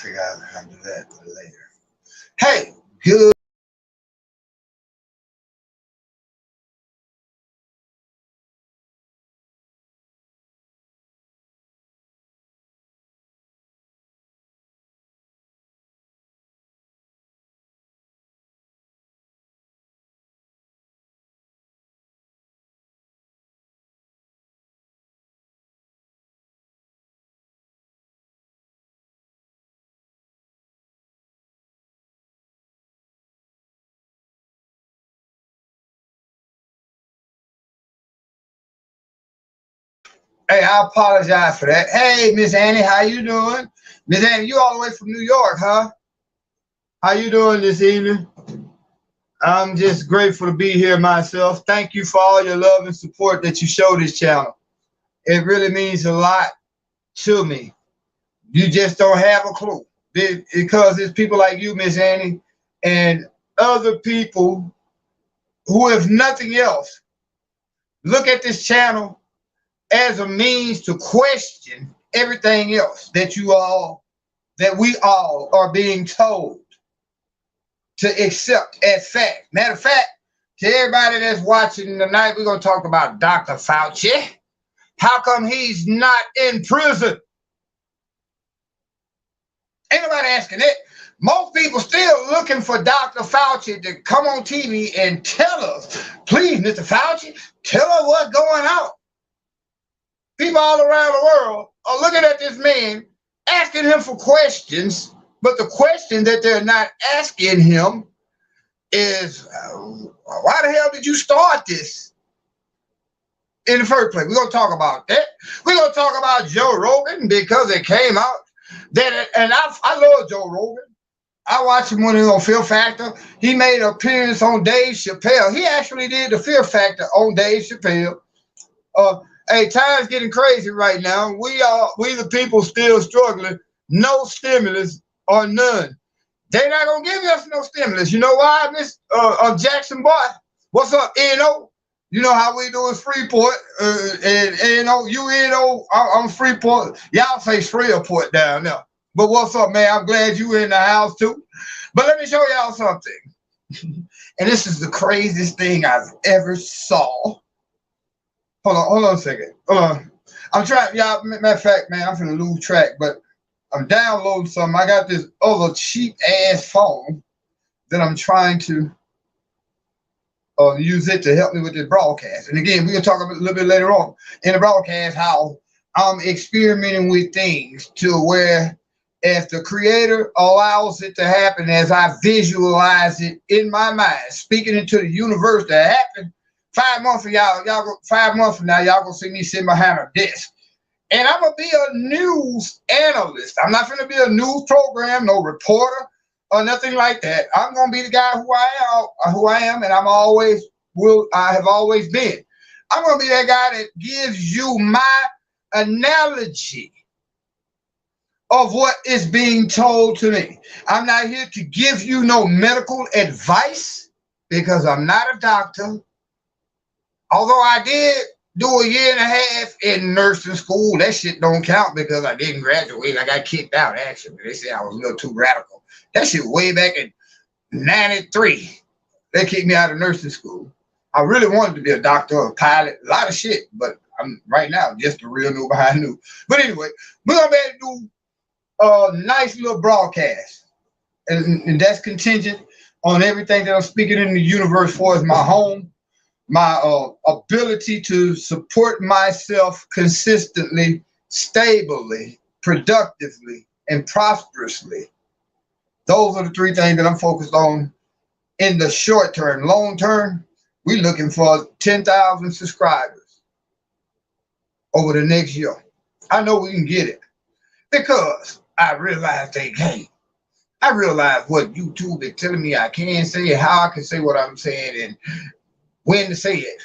Figure out how to do that later. Hey, good. Hey, I apologize for that. Hey, Miss Annie, how you doing? Miss Annie, you all the way from New York, huh? How you doing this evening? I'm just grateful to be here myself. Thank you for all your love and support that you show this channel. It really means a lot to me. You just don't have a clue. Because it's people like you, Miss Annie, and other people who, if nothing else, look at this channel as a means to question everything else that we all are being told to accept as fact. Matter of fact, to everybody that's watching tonight, we're going to talk about Dr. Fauci. How come he's not in prison? Ain't nobody asking it. Most people still looking for Dr. Fauci to come on TV and tell us, please, Mr. Fauci, tell us what's going on. People all around the world are looking at this man, asking him for questions, but the question that they're not asking him is, why the hell did you start this in the first place? We're going to talk about that. We're going to talk about Joe Rogan because it came out that, and I love Joe Rogan. I watched him when he was on Fear Factor. He made an appearance on Dave Chappelle. He actually did the Fear Factor on Dave Chappelle. Hey, time's getting crazy right now. We the people still struggling. No stimulus or none. They're not gonna give us no stimulus. You know why, Miss Jackson boy? What's up, N.O.? You know how we do in Freeport. And N.O., you N.O., I'm Freeport. Y'all say Freeport down there. But what's up, man? I'm glad you in the house too. But let me show y'all something. And this is the craziest thing I've ever saw. Hold on a second. I'm trying, y'all, matter of fact, man, I'm finna lose track, but I'm downloading something. I got this other cheap ass phone that I'm trying to use it to help me with this broadcast. And again, we're gonna talk a little bit later on in the broadcast how I'm experimenting with things to where if the creator allows it to happen as I visualize it in my mind, speaking into the universe to happen, 5 months from y'all, 5 months from now, y'all gonna see me sitting behind a desk. And I'm gonna be a news analyst. I'm not gonna be a news program, no reporter or nothing like that. I'm gonna be the guy who I am, and I have always been. I'm gonna be that guy that gives you my analogy of what is being told to me. I'm not here to give you no medical advice because I'm not a doctor. Although I did do a year and a half in nursing school, that shit don't count because I didn't graduate. I got kicked out, actually. They said I was a little too radical. That shit way back in 93. They kicked me out of nursing school. I really wanted to be a doctor or a pilot, a lot of shit, but I'm right now just a real new behind new. But anyway, we're going to be able to do a nice little broadcast. And that's contingent on everything that I'm speaking in the universe for as my home, my ability to support myself consistently, stably, productively, and prosperously. Those are the three things that I'm focused on in the short term. Long term, we're looking for 10,000 subscribers over the next year. I know we can get it because I realize they can't. I realize what YouTube is telling me I can say, how I can say what I'm saying, and when to say it.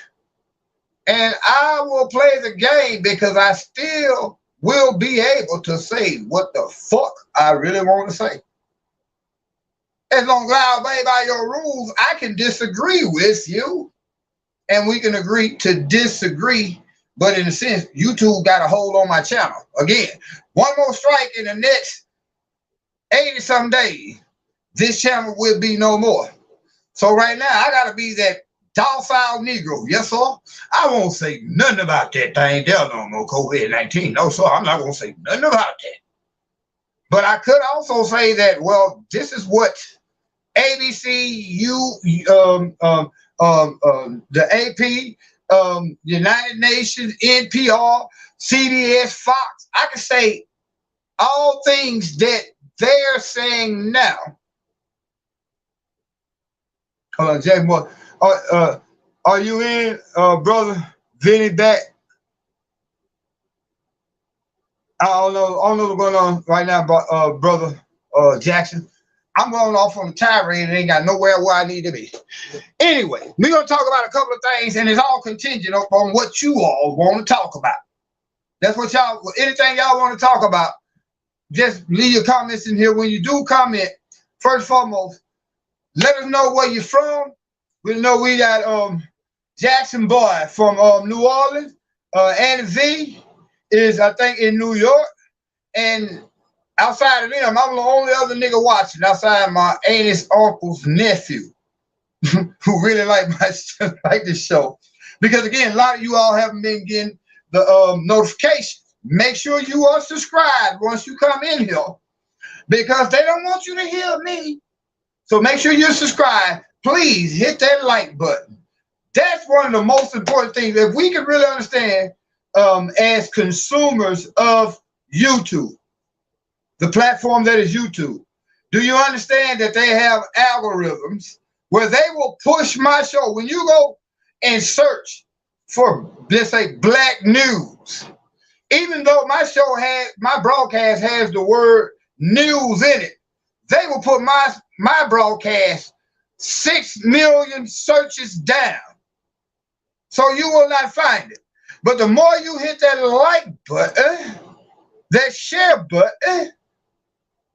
And I will play the game because I still will be able to say what the fuck I really want to say. As long as I obey by your rules, I can disagree with you. And we can agree to disagree. But in a sense, YouTube got a hold on my channel. Again, one more strike in the next 80-some days, this channel will be no more. So right now, I got to be that docile Negro. Yes, sir. I won't say nothing about that thing. There's no more COVID-19. No, sir. I'm not going to say nothing about that. But I could also say that, well, this is what ABC, the AP, United Nations, NPR, CBS, Fox. I can say all things that they're saying now. James, are you in, brother Vinny back? I don't know what's going on right now, brother Jackson. I'm going off on the tirade and ain't got nowhere where I need to be. Anyway, we're going to talk about a couple of things, and it's all contingent on what you all want to talk about. That's what y'all, anything y'all want to talk about, just leave your comments in here. When you do comment, first and foremost, let us know where you're from. We know we got Jackson Boy from New Orleans. Annie V is, I think, in New York. And outside of them, I'm the only other nigga watching outside my aunt's uncle's nephew who really like the show. Because again, a lot of you all haven't been getting the notification. Make sure you are subscribed once you come in here, because they don't want you to hear me. So make sure you're subscribed. Please hit that like button. That's one of the most important things. If we can really understand as consumers of YouTube, the platform that is YouTube, do you understand that they have algorithms where they will push my show? When you go and search for, let's say, black news, even though my broadcast has the word news in it, they will put my broadcast 6 million searches down. So you will not find it. But the more you hit that like button, that share button,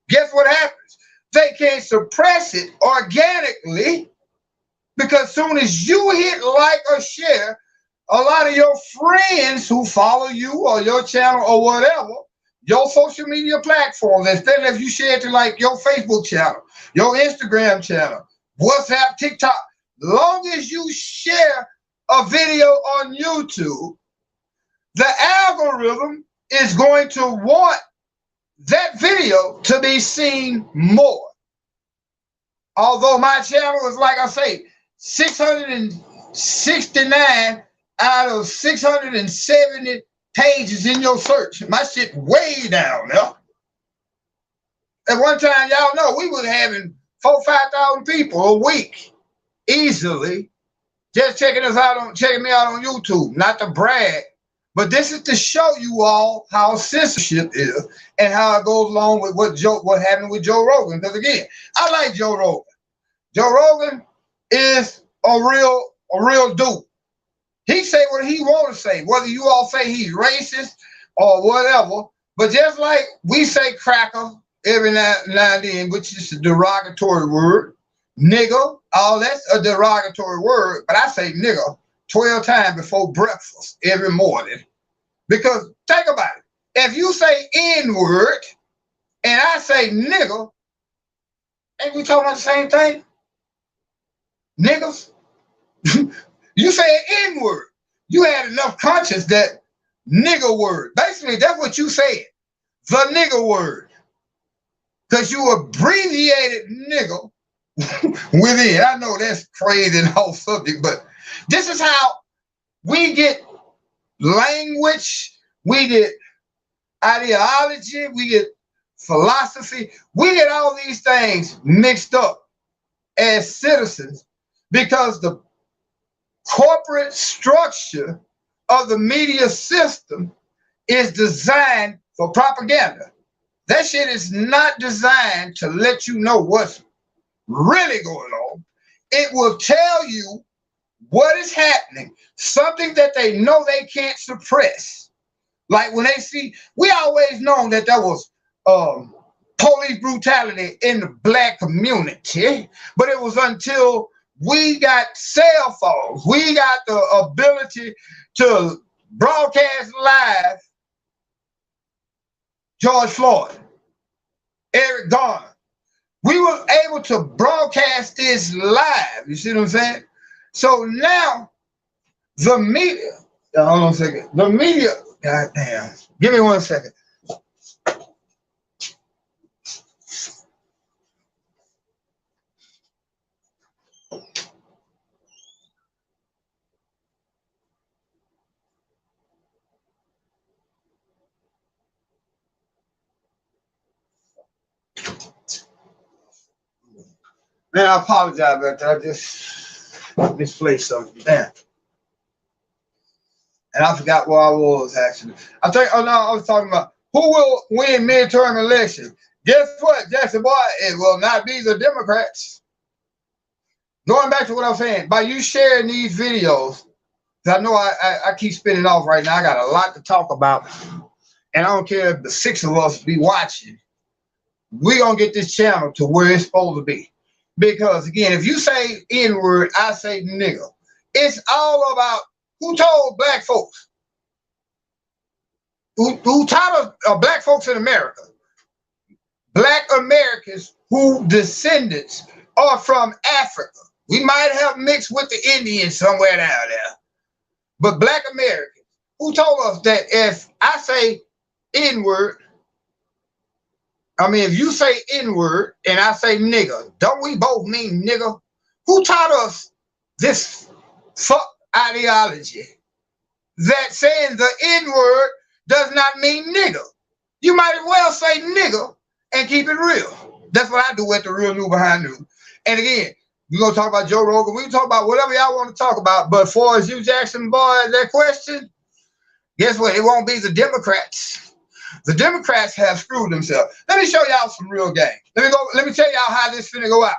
guess what happens? They can't suppress it organically, because soon as you hit like or share, a lot of your friends who follow you or your channel or whatever, your social media platforms, especially if you share it to like your Facebook channel, your Instagram channel, WhatsApp, TikTok, long as you share a video on YouTube, the algorithm is going to want that video to be seen more. Although my channel is, like I say, 669 out of 670 pages in your search. My shit way down there. At one time, y'all know, we was having 4,000 to 5,000 people a week easily just checking me out on YouTube. Not to brag, but this is to show you all how censorship is and how it goes along with what happened with Joe Rogan. Because again, I like Joe Rogan. Joe Rogan is a real dude. He say what he want to say, whether you all say he's racist or whatever. But just like we say cracker every now and then, which is a derogatory word, nigga, all that's a derogatory word. But I say nigga 12 times before breakfast every morning. Because think about it. If you say N-word and I say nigga, ain't we talking about the same thing? Niggas? You say N-word. You had enough conscience that nigga word. Basically, that's what you said. The nigga word. Because you abbreviated nigga within. I know that's crazy and whole subject, but this is how we get language, we get ideology, we get philosophy, we get all these things mixed up as citizens, because the corporate structure of the media system is designed for propaganda. That shit is not designed to let you know what's really going on. It will tell you what is happening, something that they know they can't suppress. Like when they see, we always known that there was police brutality in the black community, but it was until we got cell phones, we got the ability to broadcast live George Floyd, Eric Garner, We were able to broadcast this live. You see what I'm saying? So now the media, hold on a second. The media, goddamn. Give me 1 second. Man, I apologize about that. I just misplaced something. Damn. And I forgot where I was actually. I think, oh no, I was talking about who will win midterm elections. Guess what, Jackson boy? It will not be the Democrats. Going back to what I was saying, by you sharing these videos, I know I keep spinning off right now. I got a lot to talk about. And I don't care if the 6 of us be watching. We're going to get this channel to where it's supposed to be. Because, again, if you say N-word, I say nigga. It's all about who told black folks, who taught black folks in America, black Americans who descendants are from Africa. We might have mixed with the Indians somewhere down there. But black Americans who told us that if I say N-word, I mean, if you say N-word and I say nigga, don't we both mean nigga? Who taught us this fuck ideology that saying the N-word does not mean nigga? You might as well say nigga and keep it real. That's what I do at the Real New Behind News. And again, we're going to talk about Joe Rogan. We can talk about whatever y'all want to talk about. But as far as you, Jackson, boy, that question, guess what? It won't be the Democrats. The Democrats have screwed themselves. Let me show y'all some real game. Let me tell y'all how this finna go out.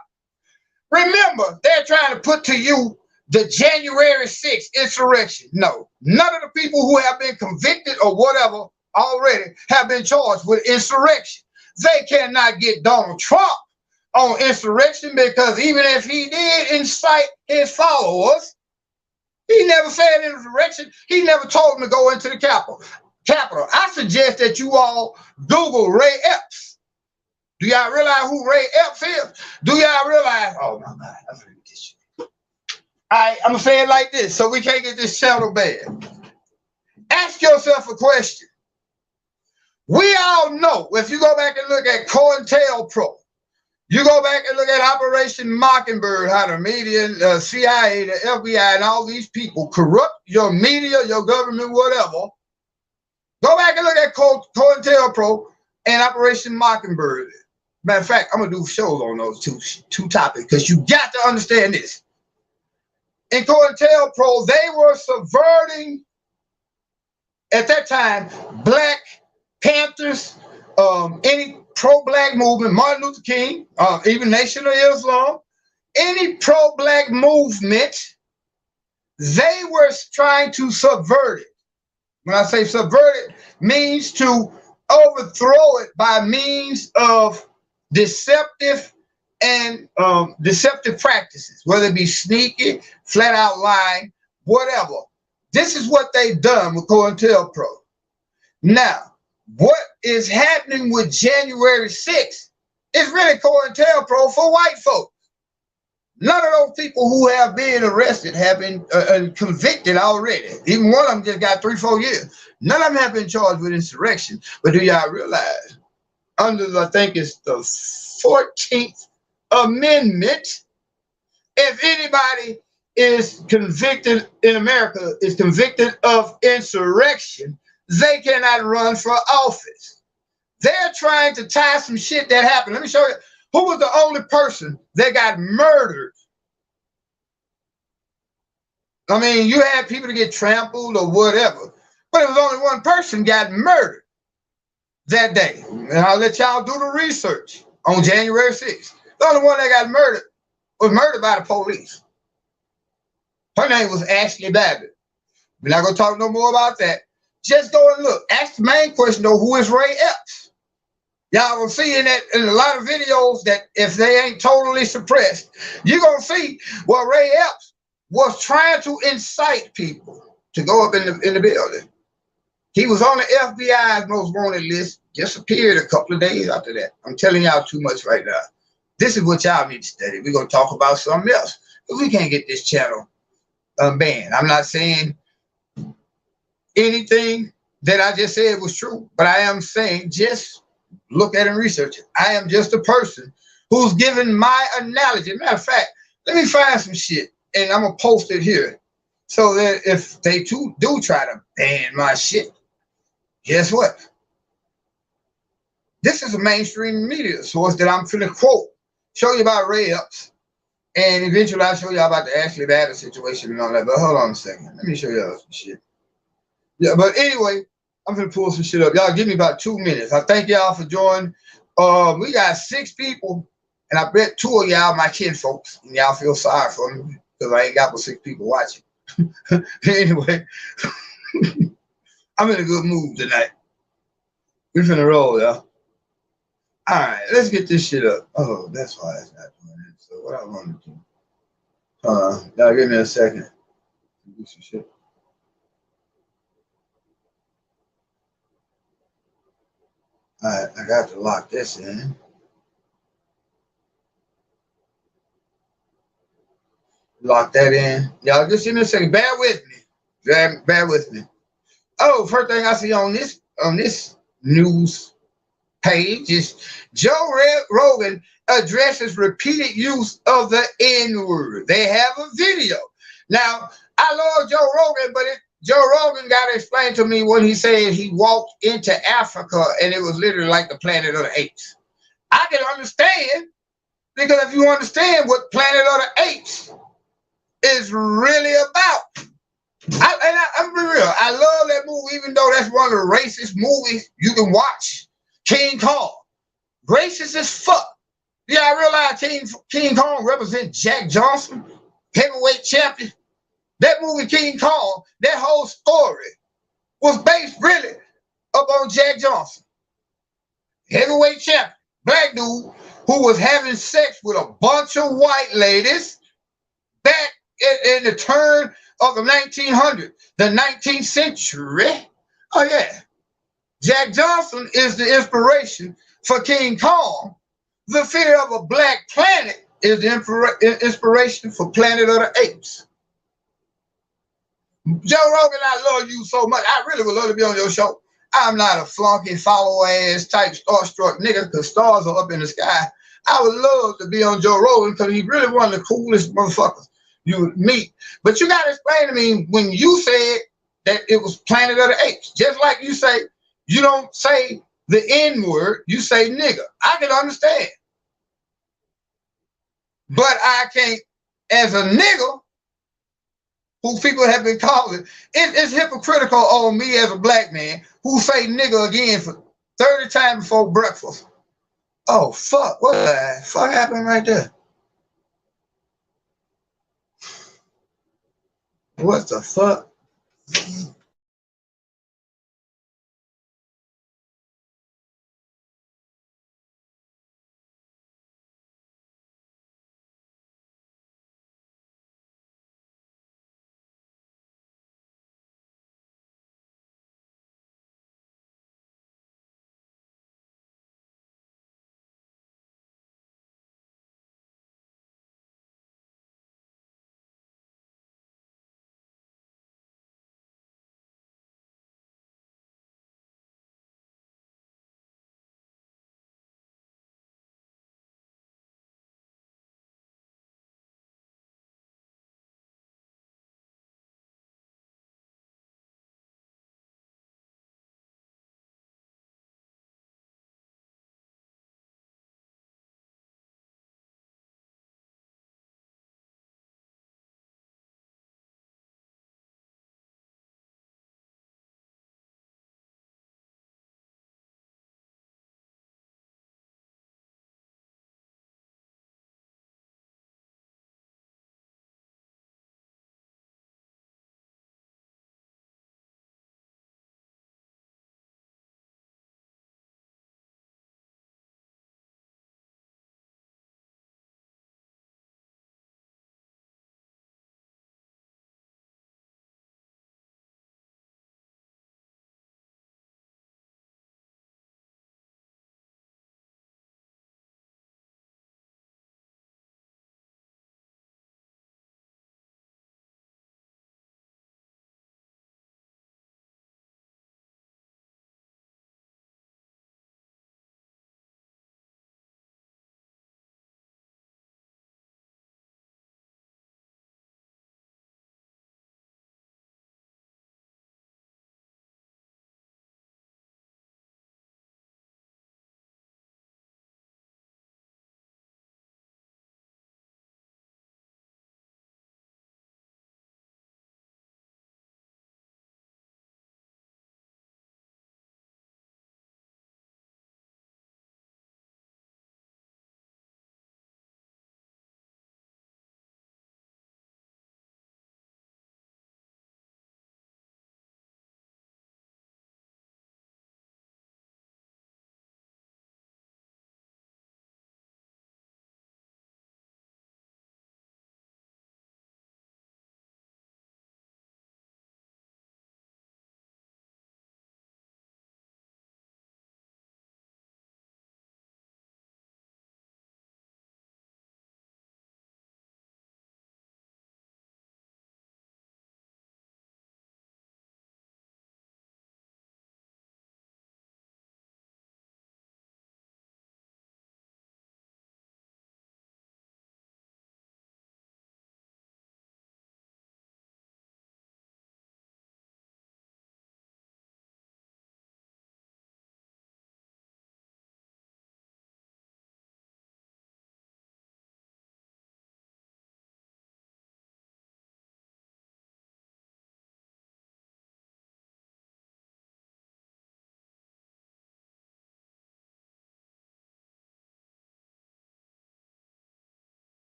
Remember, they're trying to put to you the January 6th insurrection. No, none of the people who have been convicted or whatever already have been charged with insurrection. They cannot get Donald Trump on insurrection because even if he did incite his followers, he never said insurrection. He never told them to go into the Capitol. I suggest that you all Google Ray Epps. Do y'all realize who Ray Epps is? Do y'all realize? Oh my God, I'm gonna get this shit. All right, I'm gonna say it like this so we can't get this channel bad. Ask yourself a question. We all know, if you go back and look at COINTELPRO, you go back and look at Operation Mockingbird, how the media, CIA, the FBI, and all these people corrupt your media, your government, whatever. Go back and look at COINTELPRO and Operation Mockingbird. Matter of fact, I'm going to do shows on those two topics because you got to understand this. In COINTELPRO, they were subverting, at that time, Black Panthers, any pro-Black movement, Martin Luther King, even Nation of Islam, any pro-Black movement, they were trying to subvert it. When I say subvert it, means to overthrow it by means of deceptive and deceptive practices, whether it be sneaky, flat out lying, whatever. This is what they've done with COINTELPRO. Now, what is happening with January 6th is really COINTELPRO for white folks. None of those people who have been arrested have been convicted already. Even one of them just got 3-4 years. None of them have been charged with insurrection. But do y'all realize, under I think it's the 14th Amendment, if anybody is convicted in America, is convicted of insurrection, they cannot run for office. They're trying to tie some shit that happened. Let me show you. Who was the only person that got murdered? I mean, you had people to get trampled or whatever, but it was only one person got murdered that day. And I'll let y'all do the research on January 6th. The only one that got murdered was murdered by the police. Her name was Ashley Babbitt. We're not going to talk no more about that. Just go and look. Ask the main question, though, who is Ray Epps? Y'all will see in a lot of videos that if they ain't totally suppressed, you're going to see what Ray Epps was trying to incite people to go up in the building. He was on the FBI's most wanted list, disappeared a couple of days after that. I'm telling y'all too much right now. This is what y'all need to study. We're going to talk about something else. But we can't get this channel banned. I'm not saying anything that I just said was true, but I am saying just look at and research it. I am just a person who's giving my analogy. Matter of fact, let me find some shit and I'm going to post it here so that if they do try to ban my shit, guess what? This is a mainstream media source that I'm finna quote, show you about Ray-ups, and eventually I'll show you about the Ashley Babbitt situation and all that. But hold on a second. Let me show y'all some shit. Yeah, but anyway, I'm gonna pull some shit up. Y'all give me about 2 minutes. I thank y'all for joining. We got 6 people, and I bet 2 of y'all my kin folks, and y'all feel sorry for me because I ain't got but 6 people watching. Anyway, I'm in a good mood tonight. We finna roll, y'all. All right, let's get this shit up. Oh, that's why it's not doing it. So what I want to do? Y'all give me a second. Do some shit. All right, I got to lock this in. Lock that in. Y'all just give me a second. Bear with me. Bear with me. Oh, first thing I see on this news page is Joe Rogan addresses repeated use of the N-word. They have a video. Now, I love Joe Rogan, but Joe Rogan got to explain to me when he said he walked into Africa and it was literally like the Planet of the Apes. I can understand, because if you understand what Planet of the Apes is really about. I'm being real. I love that movie, even though that's one of the racist movies you can watch. King Kong. Racist as fuck. Yeah, I realize King Kong represents Jack Johnson, heavyweight champion. That movie, King Kong, that whole story was based really upon Jack Johnson. Heavyweight champion. Black dude who was having sex with a bunch of white ladies back in the turn of the 1900s, the 19th century. Oh, yeah. Jack Johnson is the inspiration for King Kong. The fear of a black planet is the inspiration for Planet of the Apes. Joe Rogan, I love you so much. I really would love to be on your show. I'm not a flunky, follow-ass type starstruck nigga because stars are up in the sky. I would love to be on Joe Rogan because he's really one of the coolest motherfuckers you would meet. But you got to explain to me when you said that it was Planet of the Apes. Just like you say, you don't say the N-word, you say nigga. I can understand. But I can't, as a nigga, who people have been calling, it's hypocritical on me as a black man who say nigga again for 30 times before breakfast. Oh, fuck. What the fuck happened right there? What the fuck?